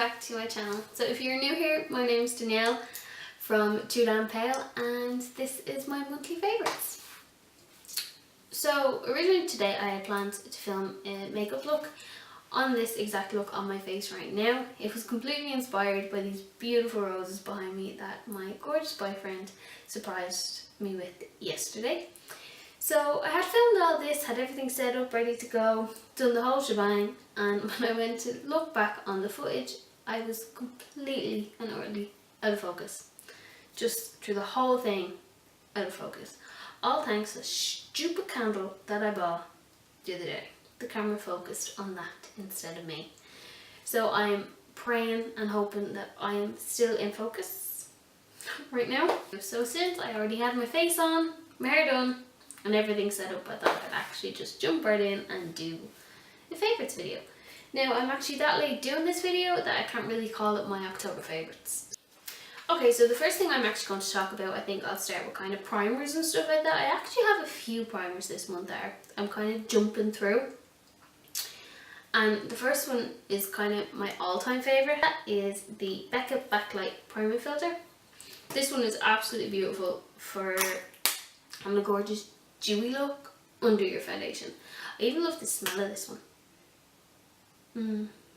back to my channel. So if you're new here, my name's Danielle from TooDamnPale and this is my monthly favourites. So originally today I had planned to film a makeup look on this exact look on my face right now. It was completely inspired by these beautiful roses behind me that my gorgeous boyfriend surprised me with yesterday. So I had filmed all this, had everything set up, ready to go, done the whole shebang, and when I went to look back on the footage, I was completely and utterly out of focus. Just through the whole thing, out of focus. All thanks to a stupid candle that I bought the other day. The camera focused on that instead of me. So I'm praying and hoping that I am still in focus right now. So since I already had my face on, my hair done, and everything set up, I thought I'd actually just jump right in and do a favourites video. Now I'm actually that late doing this video that I can't really call it my October favourites. Okay, so the first thing I'm actually going to talk about, I think I'll start with kind of primers and stuff like that. I actually have a few primers this month that I'm kind of jumping through. And the first one is kind of my all-time favourite. That is the Becca Backlight Primer Filter. This one is absolutely beautiful for having a gorgeous dewy look under your foundation. I even love the smell of this one.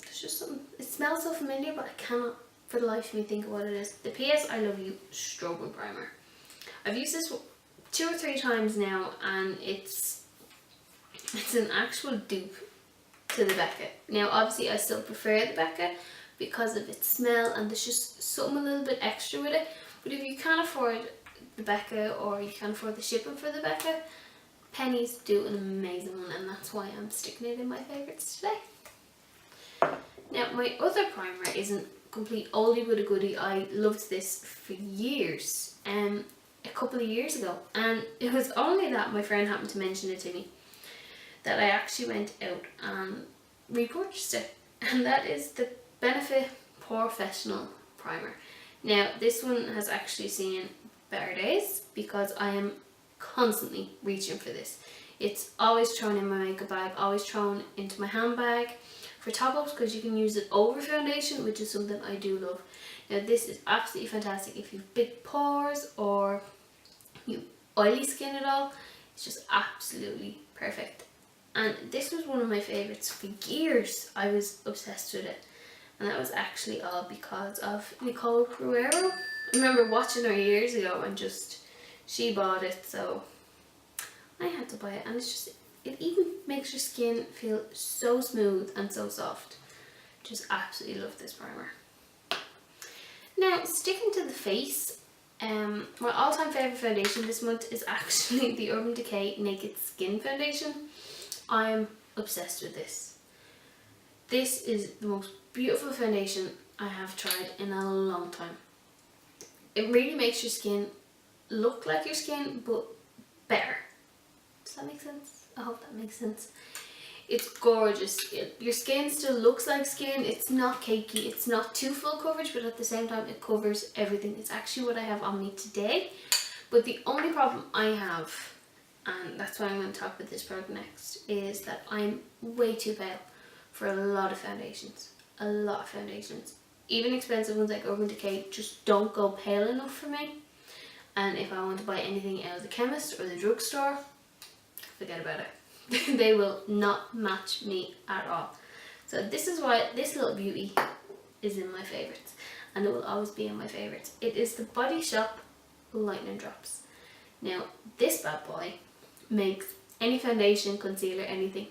There's just something, it smells so familiar but I cannot for the life of me think of what it is. The PS I Love You Strobing Primer. I've used this 2 or 3 times now and it's an actual dupe to the Becca. Now obviously I still prefer the Becca because of its smell and there's just something a little bit extra with it. But if you can't afford the Becca or you can't afford the shipping for the Becca, Pennies do an amazing one and that's why I'm sticking it in my favourites today. Now my other primer isn't complete oldie but a goodie. I loved this for years, a couple of years ago, and it was only that my friend happened to mention it to me that I actually went out and repurchased it, and that is the Benefit Professional Primer. Now this one has actually seen better days because I am constantly reaching for this. It's always thrown in my makeup bag, always thrown into my handbag for top-ups because you can use it over foundation, which is something I do love. Now this is absolutely fantastic if you have big pores or you oily skin at all. It's just absolutely perfect. And this was one of my favourites for years. I was obsessed with it. And that was actually all because of Nicole Cruero. I remember watching her years ago and just, she bought it, so I had to buy it. And it's just, it even makes your skin feel so smooth and so soft. Just absolutely love this primer. Now, sticking to the face, my all-time favourite foundation this month is actually the Urban Decay Naked Skin Foundation. I'm obsessed with this. This is the most beautiful foundation I have tried in a long time. It really makes your skin look like your skin, but better. Does that make sense? I hope that makes sense. It's gorgeous. Your skin still looks like skin. It's not cakey. It's not too full coverage, but at the same time it covers everything. It's actually what I have on me today. But the only problem I have, and that's why I'm going to talk about this product next, is that I'm way too pale for a lot of foundations. A lot of foundations. Even expensive ones like Urban Decay just don't go pale enough for me. And if I want to buy anything out of the chemist or the drugstore, forget about it. They will not match me at all. So this is why this little beauty is in my favourites. And it will always be in my favourites. It is the Body Shop Lightning Drops. Now this bad boy makes any foundation, concealer, anything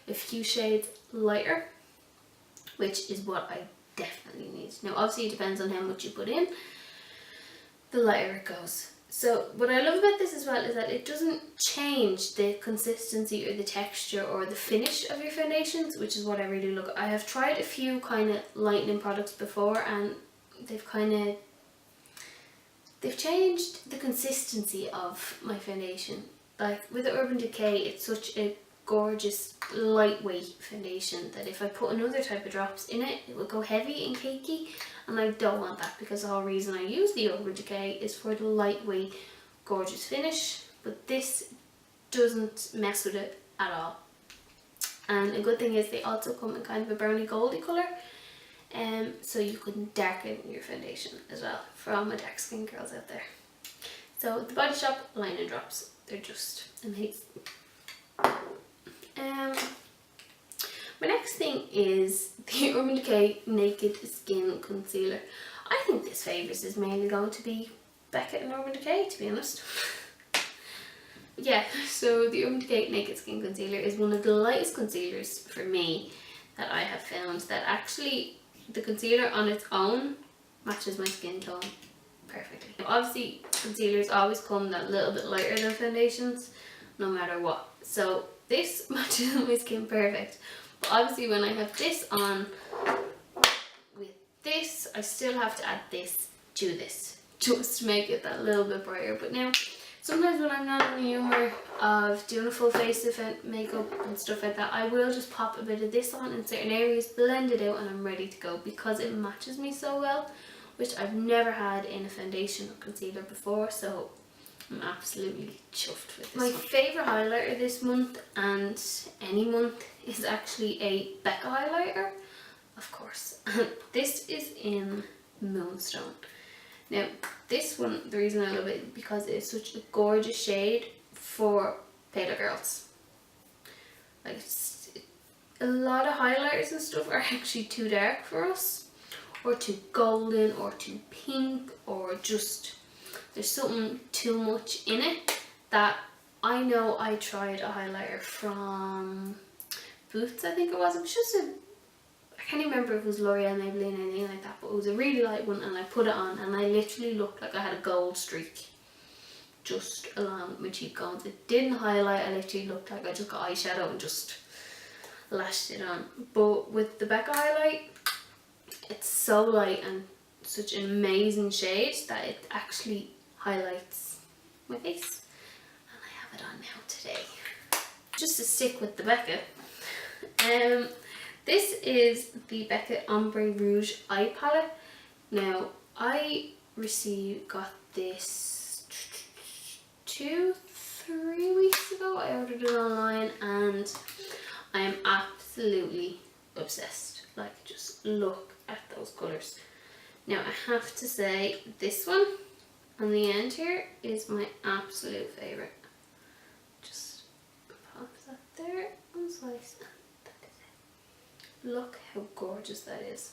a few shades lighter, which is what I definitely need. Now obviously it depends on how much you put in, the lighter it goes. So what I love about this as well is that it doesn't change the consistency or the texture or the finish of your foundations, which is what I really look. I have tried a few kind of lightening products before and they've changed the consistency of my foundation. Like with the Urban Decay, it's such a gorgeous lightweight foundation that if I put another type of drops in it, it will go heavy and cakey, and I don't want that because the whole reason I use the Urban Decay is for the lightweight gorgeous finish, but this doesn't mess with it at all. And a good thing is they also come in kind of a brownie goldy colour, so you can darken your foundation as well for all my dark skin girls out there. So the Body Shop Line-In Drops, they're just amazing. My next thing is the Urban Decay Naked Skin Concealer. I think this favourite is mainly going to be Becca and Urban Decay, to be honest. Yeah, so the Urban Decay Naked Skin Concealer is one of the lightest concealers for me that I have found, that actually the concealer on its own matches my skin tone perfectly. Obviously concealers always come that little bit lighter than foundations, no matter what. So this matches my skin perfect. But obviously when I have this on with this, I still have to add this to this just to make it that little bit brighter. But now sometimes when I'm not in the humour of doing a full face of makeup and stuff like that, I will just pop a bit of this on in certain areas, blend it out, and I'm ready to go because it matches me so well, which I've never had in a foundation or concealer before. So I'm absolutely chuffed with this. My favourite highlighter this month and any month is actually a Becca highlighter, of course. And this is in Moonstone. Now this one, the reason I love it is because it's such a gorgeous shade for paler girls. Like a lot of highlighters and stuff are actually too dark for us, or too golden, or too pink, or just there's something too much in it. That I know I tried a highlighter from Boots, I think it was. It was just I can't even remember if it was L'Oreal, Maybelline, anything like that, but it was a really light one, and I put it on and I literally looked like I had a gold streak just along my cheekbones. It didn't highlight, I literally looked like I just got eyeshadow and just lashed it on. But with the Becca highlight, it's so light and such an amazing shade that it actually highlights my face, and I have it on now today. Just to stick with the Becca, this is the Becca Ombre Rouge Eye Palette. Now I got this 2-3 weeks ago. I ordered it online and I am absolutely obsessed. Like, just look at those colours. Now I have to say, this one on the end here is my absolute favourite. Just pop that there and slice that. Look how gorgeous that is.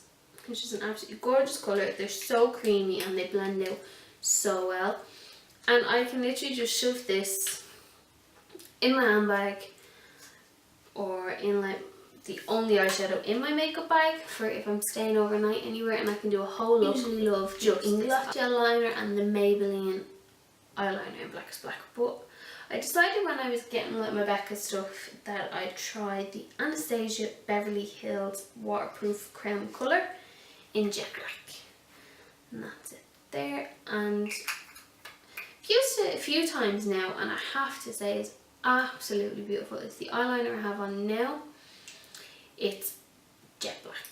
It's just an absolutely gorgeous colour. They're so creamy and they blend out so well. And I can literally just shove this in my handbag, or in like the only eyeshadow in my makeup bag for if I'm staying overnight anywhere, and I can do a whole look. I usually love just English gel liner and the Maybelline eyeliner in Black is Black. But I decided when I was getting like my Becca stuff that I'd try the Anastasia Beverly Hills Waterproof Crown Colour in Jet Black. And that's it there. And I've used it a few times now, and I have to say it's absolutely beautiful. It's the eyeliner I have on now. It's jet black,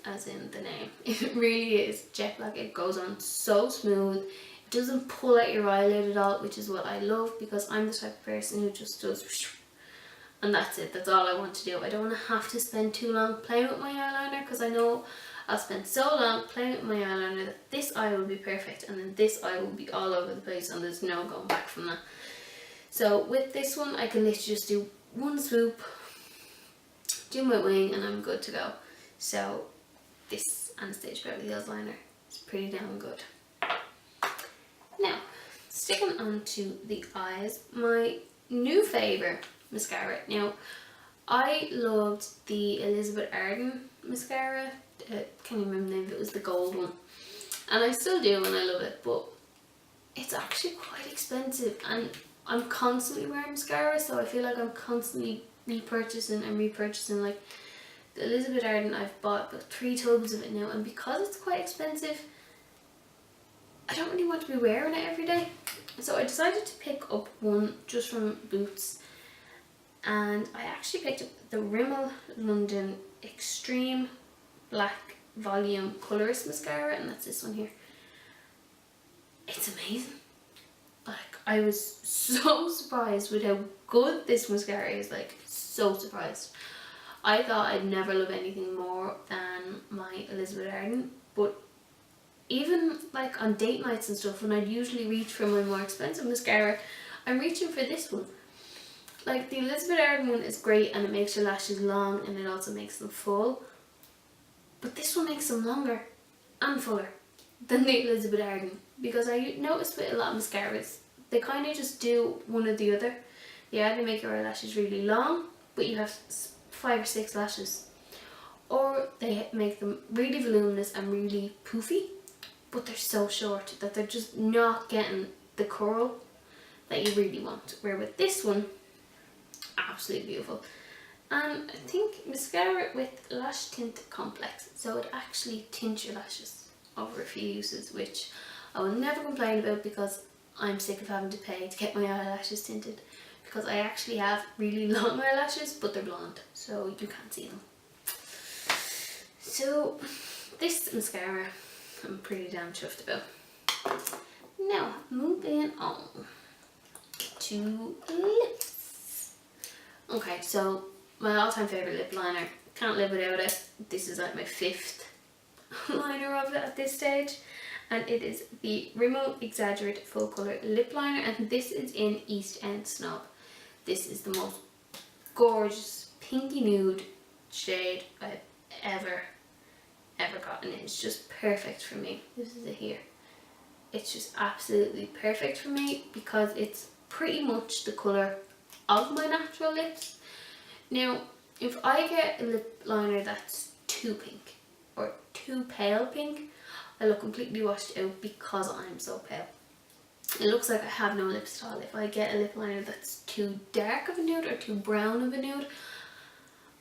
as in the name. It really is jet black. It goes on so smooth. It doesn't pull out your eyelid at all, which is what I love, because I'm the type of person who just does and that's it. That's all I want to do. I don't want to have to spend too long playing with my eyeliner, because I know I'll spend so long playing with my eyeliner that this eye will be perfect and then this eye will be all over the place, and there's no going back from that. So with this one, I can literally just do one swoop, do my wing, and I'm good to go. So this Anastasia Beverly Hills liner is pretty damn good. Now, sticking on to the eyes, my new favourite mascara. Now, I loved the Elizabeth Arden mascara. I can't even remember the name, it was the gold one. And I still do, and I love it, but it's actually quite expensive, and I'm constantly wearing mascara, so I feel like I'm constantly repurchasing. Like the Elizabeth Arden, I've bought about 3 tubs of it now, and because it's quite expensive, I don't really want to be wearing it every day. So I decided to pick up one just from Boots, and I actually picked up the Rimmel London Extreme Black Volume Colorist Mascara, and that's this one here. It's amazing. Like, I was so surprised with how good this mascara is, like, so surprised. I thought I'd never love anything more than my Elizabeth Arden, but even like on date nights and stuff, when I'd usually reach for my more expensive mascara, I'm reaching for this one. Like the Elizabeth Arden one is great and it makes your lashes long and it also makes them full, but this one makes them longer and fuller than the Elizabeth Arden, because I noticed with a lot of mascaras, they kind of just do one or the other. They either make your eyelashes really long, but you have 5 or 6 lashes, or they make them really voluminous and really poofy, but they're so short that they're just not getting the curl that you really want. Where with this one, absolutely beautiful. And I think mascara with lash tint complex, so it actually tints your lashes over a few uses, which I will never complain about because I'm sick of having to pay to get my eyelashes tinted, because I actually have really long eyelashes but they're blonde, so you can't see them. So this mascara I'm pretty damn chuffed about. Now moving on to lips. Okay, so my all-time favourite lip liner, can't live without it. This is like my 5th liner of it at this stage, and it is the Rimmel Exaggerate Full Colour Lip Liner, and this is in East End Snob. This is the most gorgeous pinky nude shade I've ever gotten. It's just perfect for me. This is it here. It's just absolutely perfect for me because it's pretty much the colour of my natural lips. Now, if I get a lip liner that's too pink or too pale pink, I look completely washed out because I'm so pale. It looks like I have no lips at all. If I get a lip liner that's too dark of a nude or too brown of a nude,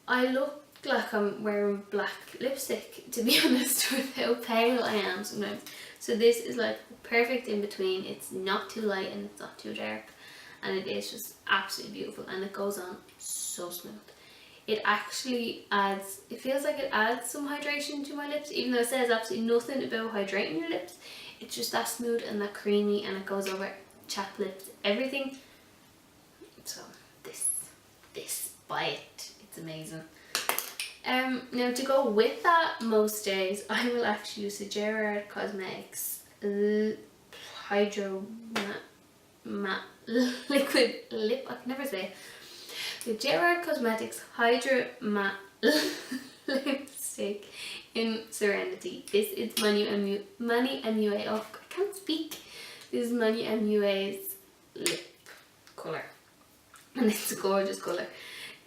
I look like I'm wearing black lipstick, to be honest, with how pale I am sometimes. So this is like perfect in between. It's not too light and it's not too dark, and it is just absolutely beautiful, and it goes on so smooth. It actually adds, it feels like it adds some hydration to my lips, even though it says absolutely nothing about hydrating your lips. It's just that smooth and that creamy, and it goes over chapped lips, everything. So this, buy it. It's amazing. Now to go with that, most days I will actually use the Gerard Cosmetics Hydro Matte Liquid Lip. I can never say it. The Gerard Cosmetics Hydro Matte Lipstick in Serenity. This is Manu MUA. Oh, I can't speak. This is Manu MUA's lip colour, and it's a gorgeous colour.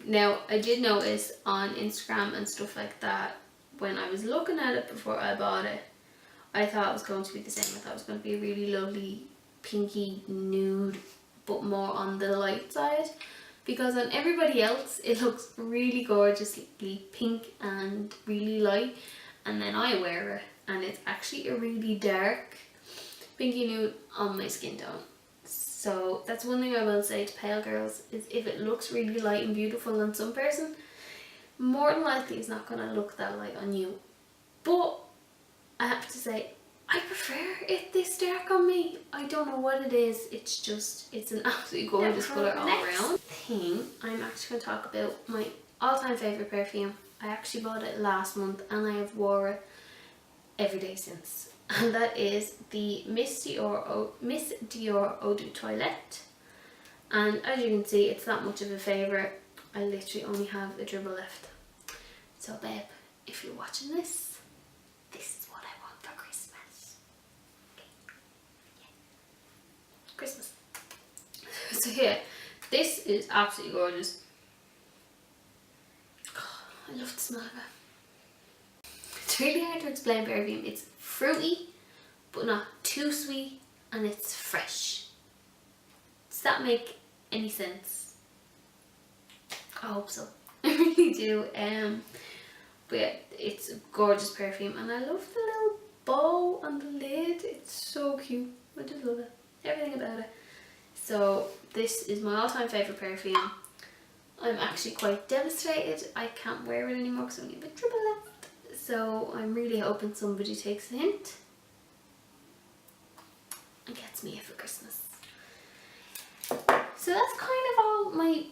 Now, I did notice on Instagram and stuff like that, when I was looking at it before I bought it, I thought it was going to be the same. I thought it was going to be a really lovely pinky nude, but more on the light side, because on everybody else it looks really gorgeously pink and really light, and then I wear it and it's actually a really dark pinky nude on my skin tone. So that's one thing I will say to pale girls, is if it looks really light and beautiful on some person, more than likely it's not going to look that light on you. But I have to say, I prefer it this dark on me. I don't know what it is, it's just, it's an absolutely gorgeous colour all around. Thing, I'm actually going to talk about my all-time favourite perfume. I actually bought it last month and I have wore it every day since. And that is the Miss Dior Eau de Toilette. And as you can see, it's not much of a favourite. I literally only have a dribble left. So babe, if you're watching this, this is what I want for Christmas. Okay. Yeah. Christmas. So yeah, this is absolutely gorgeous. Oh, I love the smell of it. It's really hard to explain perfume. It's fruity, but not too sweet, and it's fresh. Does that make any sense? I hope so. I really do. But yeah, it's a gorgeous perfume, and I love the little bow on the lid. It's so cute. I just love it. Everything about it. So this is my all-time favourite perfume. I'm actually quite devastated. I can't wear it anymore because I only have a dribble left. So I'm really hoping somebody takes a hint and gets me it for Christmas. So that's kind of all my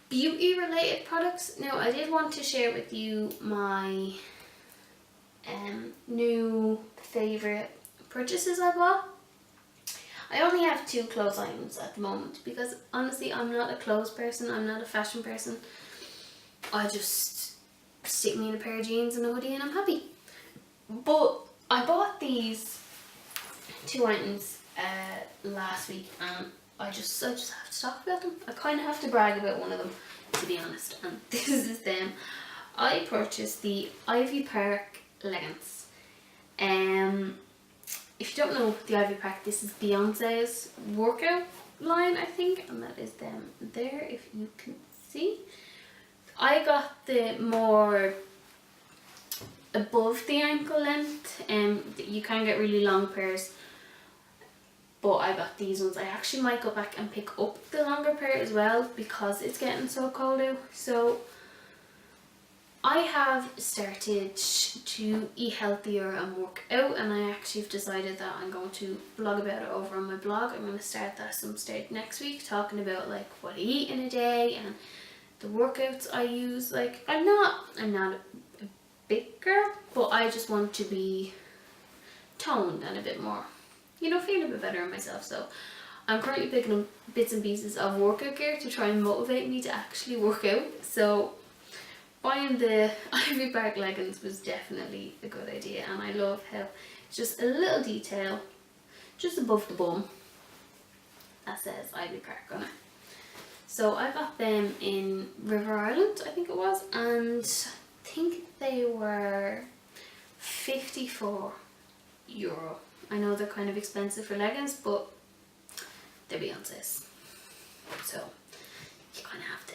beauty related products. Now I did want to share with you my new favourite purchases I bought. I only have 2 clothes items at the moment because honestly I'm not a clothes person, I'm not a fashion person. I just stick me in a pair of jeans and a hoodie and I'm happy. But I bought these 2 items last week and I just have to talk about them. I kind of have to brag about one of them, to be honest, and this is them. I purchased the Ivy Park leggings. If you don't know the Ivy Park, this is Beyonce's workout line, I think, and that is them there, if you can see. I got the more above the ankle length, you can get really long pairs, but I got these ones. I actually might go back and pick up the longer pair as well because it's getting so cold out. So I have started to eat healthier and work out, and I actually have decided that I'm going to blog about it over on my blog. I'm going to start that some stage next week, talking about like what I eat in a day and the workouts I use. Like I'm not a big girl, but I just want to be toned and a bit more, you know, feeling a bit better in myself. So I'm currently picking up bits and pieces of workout gear to try and motivate me to actually work out. So buying the Ivy Park leggings was definitely a good idea, and I love how it's just a little detail just above the bum that says Ivy Park on it. So I got them in River Island, I think it was, and I think they were €54. I know they're kind of expensive for leggings, but they're Beyonce's, so you kind of have to.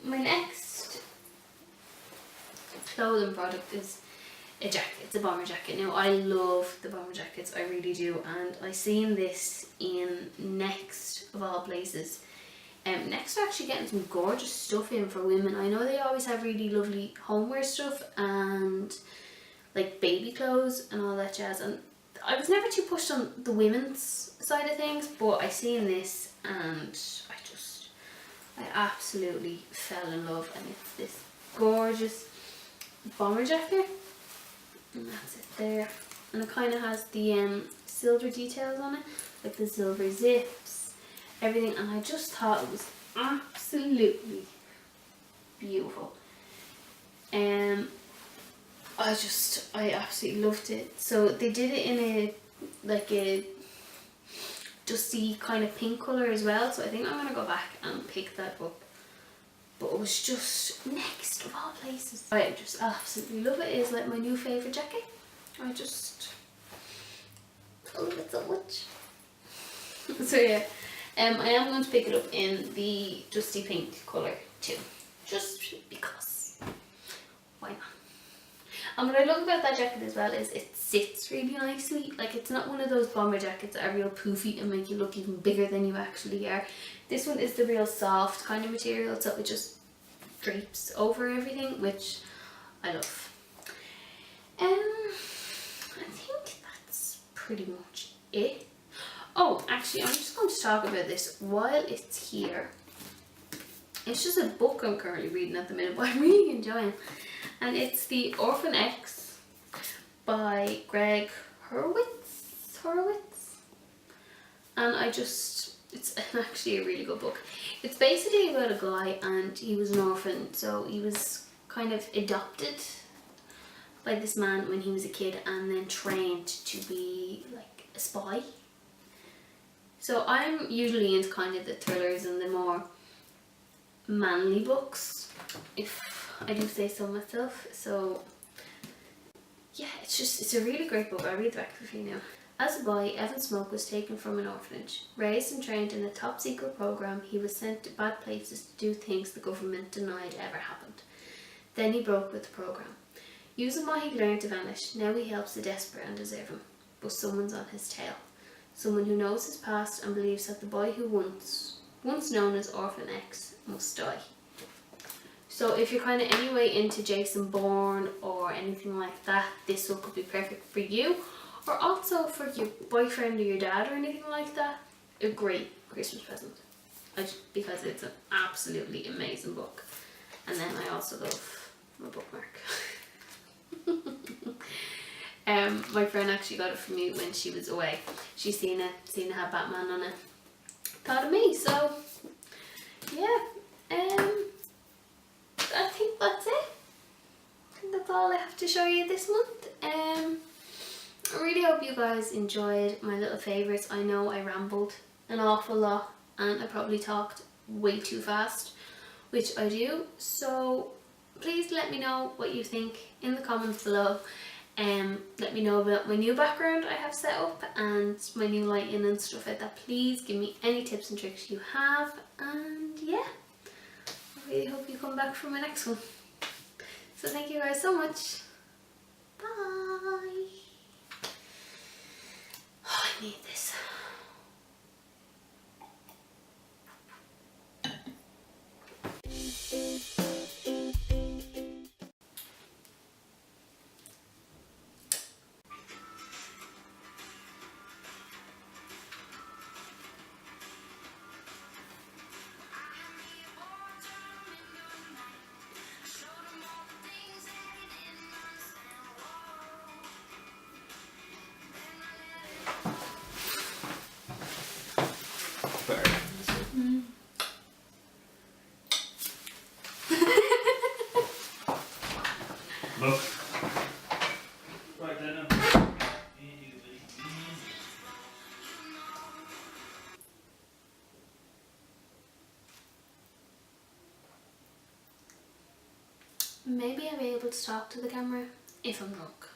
My next clothing product is a jacket. It's a bomber jacket. Now I love the bomber jackets, I really do, and I seen this in Next of all places. Next are actually getting some gorgeous stuff in for women. I know they always have really lovely homeware stuff and like baby clothes and all that jazz, and I was never too pushed on the women's side of things, but I seen this and I absolutely fell in love, and it's this gorgeous bomber jacket, and that's it there, and it kind of has the silver details on it, like the silver zips, everything, and I just thought it was absolutely beautiful. I absolutely loved it. So they did it in a dusty kind of pink colour as well, so I think I'm going to go back and pick that up. But it was just Next of all places. I just absolutely love it. It is like my new favourite jacket. I love it so much. So yeah, I am going to pick it up in the dusty pink colour too, just because why not. And what I love about that jacket as well is it sits really nicely. Like it's not one of those bomber jackets that are real poofy and make you look even bigger than you actually are. This one is the real soft kind of material, so it just drapes over everything, which I love. I think that's pretty much it. Oh, actually, I'm just going to talk about this while it's here. It's just a book I'm currently reading at the minute, but I'm really enjoying it. And it's The Orphan X by Greg Horowitz. And it's actually a really good book. It's basically about a guy, and he was an orphan, so he was kind of adopted by this man when he was a kid and then trained to be like a spy. So I'm usually into kind of the thrillers and the more manly books, if I do say so myself. So yeah, it's a really great book. I'll read the back for you now. As a boy, Evan Smoke was taken from an orphanage. Raised and trained in a top secret program, he was sent to bad places to do things the government denied ever happened. Then he broke with the program. Using what he learned to vanish, now he helps the desperate and deserving. But someone's on his tail. Someone who knows his past and believes that the boy who once known as Orphan X must die. So if you're kind of anyway into Jason Bourne or anything like that, this book could be perfect for you. Or also for your boyfriend or your dad or anything like that. A great Christmas present. because it's an absolutely amazing book. And then I also love my bookmark. My friend actually got it for me when she was away. She seen it had Batman on it. Thought of me, so yeah. I think that's it. I think that's all I have to show you this month. I really hope you guys enjoyed my little favourites. I know I rambled an awful lot and I probably talked way too fast, which I do. So please let me know what you think in the comments below. Let me know about my new background I have set up and my new lighting and stuff like that. Please give me any tips and tricks you have, and yeah, I really hope you come back for my next one. So thank you guys so much. Bye. Oh, I need this. Look. Right then. Maybe I'll be able to talk to the camera if I'm drunk.